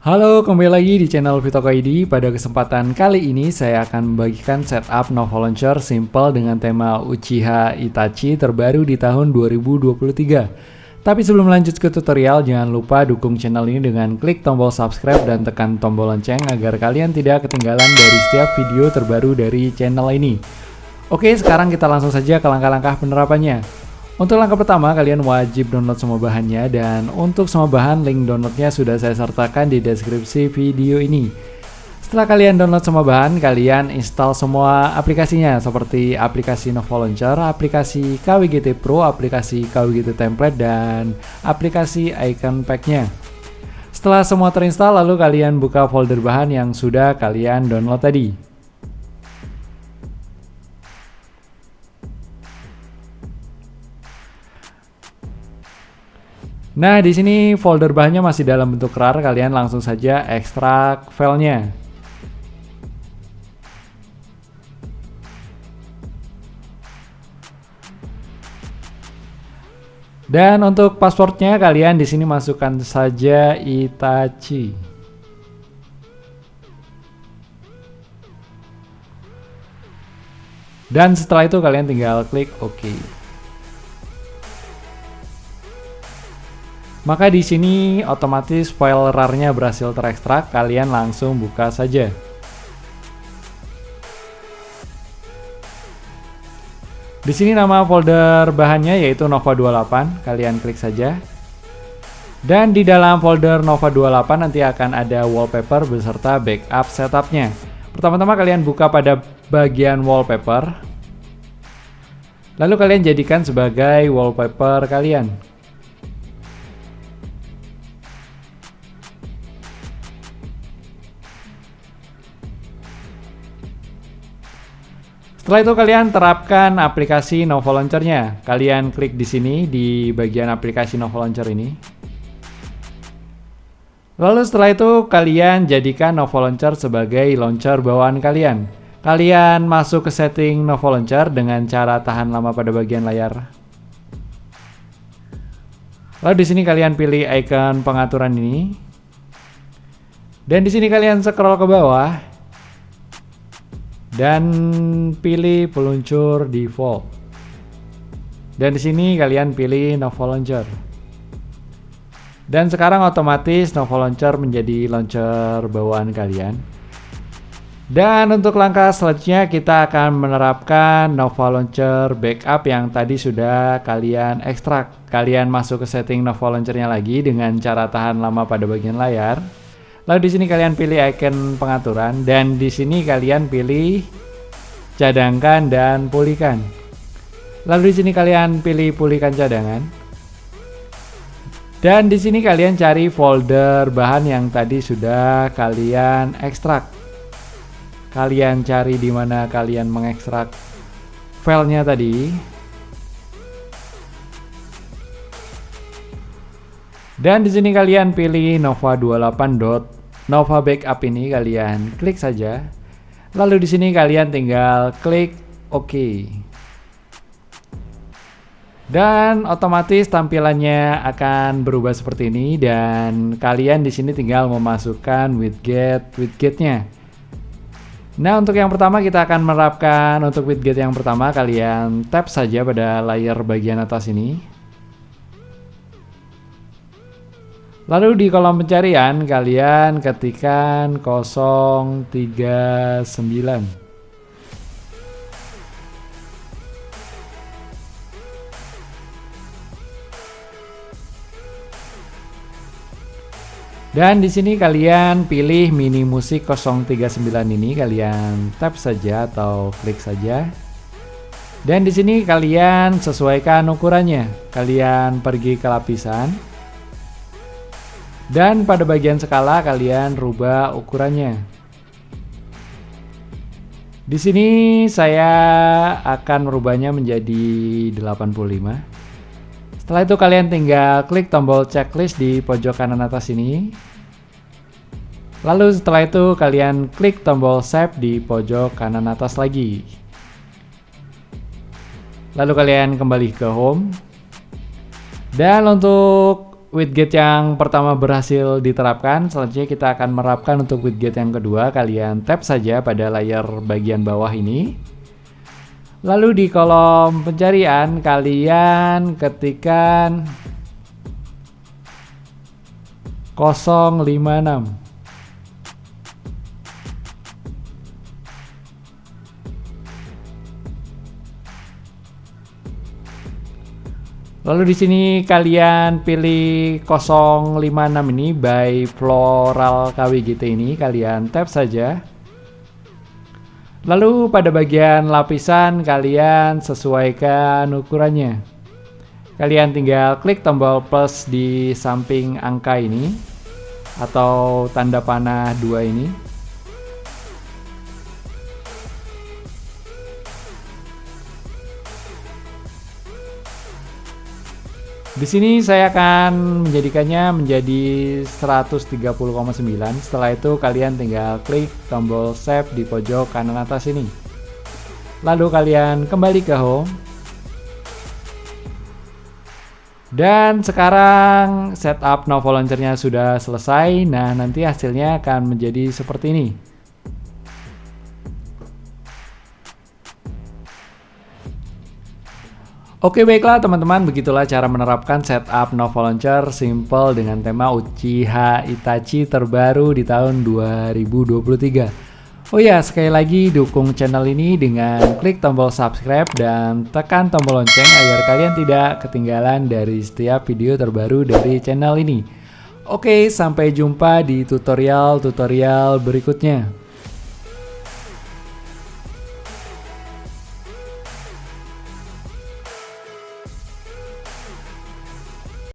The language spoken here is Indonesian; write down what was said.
Halo, kembali lagi di channel Vitoko ID. Pada kesempatan kali ini saya akan membagikan setup Nova Launcher simple dengan tema Uchiha Itachi terbaru di tahun 2023. Tapi sebelum lanjut ke tutorial, jangan lupa dukung channel ini dengan klik tombol subscribe dan tekan tombol lonceng agar kalian tidak ketinggalan dari setiap video terbaru dari channel ini. Oke, sekarang kita langsung saja ke langkah-langkah penerapannya. Untuk langkah pertama, kalian wajib download semua bahannya, dan untuk semua bahan, link downloadnya sudah saya sertakan di deskripsi video ini. Setelah kalian download semua bahan, kalian install semua aplikasinya seperti aplikasi Nova Launcher, aplikasi KWGT Pro, aplikasi KWGT Template, dan aplikasi Icon Pack-nya. Setelah semua terinstall, lalu kalian buka folder bahan yang sudah kalian download tadi. Nah, di sini folder bahannya masih dalam bentuk RAR, kalian langsung saja ekstrak filenya. Dan untuk passwordnya kalian di sini masukkan saja Itachi. Dan setelah itu kalian tinggal klik OK. Maka di sini otomatis file RAR-nya berhasil terekstrak, kalian langsung buka saja. Di sini nama folder bahannya yaitu Nova 28, kalian klik saja. Dan di dalam folder Nova 28 nanti akan ada wallpaper beserta backup setupnya. Pertama-tama kalian buka pada bagian wallpaper. Lalu kalian jadikan sebagai wallpaper kalian. Setelah itu kalian terapkan aplikasi Nova Launcher-nya. Kalian klik di sini di bagian aplikasi Nova Launcher ini. Lalu setelah itu kalian jadikan Nova Launcher sebagai launcher bawaan kalian. Kalian masuk ke setting Nova Launcher dengan cara tahan lama pada bagian layar. Lalu di sini kalian pilih icon pengaturan ini. Dan di sini kalian scroll ke bawah. Dan pilih peluncur default. Dan di sini kalian pilih Nova Launcher. Dan sekarang otomatis Nova Launcher menjadi launcher bawaan kalian. Dan untuk langkah selanjutnya kita akan menerapkan Nova Launcher backup yang tadi sudah kalian ekstrak. Kalian masuk ke setting Nova Launcher-nya lagi dengan cara tahan lama pada bagian layar. Lalu di sini kalian pilih icon pengaturan, dan di sini kalian pilih cadangkan dan pulihkan. Lalu di sini kalian pilih pulihkan cadangan. Dan di sini kalian cari folder bahan yang tadi sudah kalian ekstrak. Kalian cari di mana kalian mengekstrak filenya tadi. Dan di sini kalian pilih Nova 28. Nova Backup ini kalian klik saja. Lalu di sini kalian tinggal klik OK. Dan otomatis tampilannya akan berubah seperti ini, dan kalian di sini tinggal memasukkan widget-nya. Nah, untuk yang pertama kita akan menerapkan untuk widget yang pertama, kalian tap saja pada layar bagian atas ini. Lalu di kolom pencarian kalian ketikkan 039. Dan di sini kalian pilih mini musik 039 ini, kalian tap saja atau klik saja. Dan di sini kalian sesuaikan ukurannya. Kalian pergi ke lapisan. Dan pada bagian skala kalian rubah ukurannya. Di sini saya akan merubahnya menjadi 85. Setelah itu kalian tinggal klik tombol checklist di pojok kanan atas ini. Lalu setelah itu kalian klik tombol save di pojok kanan atas lagi. Lalu kalian kembali ke home. Dan untuk widget yang pertama berhasil diterapkan. Selanjutnya kita akan menerapkan untuk widget yang kedua. Kalian tap saja pada layar bagian bawah ini. Lalu di kolom pencarian kalian ketikkan 056. Lalu di sini kalian pilih 056 ini by Floral KWGT ini, kalian tap saja. Lalu pada bagian lapisan kalian sesuaikan ukurannya. Kalian tinggal klik tombol plus di samping angka ini atau tanda panah 2 ini. Di sini saya akan menjadikannya menjadi 130,9. Setelah itu kalian tinggal klik tombol save di pojok kanan atas ini. Lalu kalian kembali ke home. Dan sekarang setup Novo Launcher-nya sudah selesai. Nah, nanti hasilnya akan menjadi seperti ini. Oke, baiklah teman-teman, begitulah cara menerapkan setup Novo Launcher simple dengan tema Uchiha Itachi terbaru di tahun 2023. Oh ya, sekali lagi dukung channel ini dengan klik tombol subscribe dan tekan tombol lonceng agar kalian tidak ketinggalan dari setiap video terbaru dari channel ini. Oke, sampai jumpa di tutorial-tutorial berikutnya.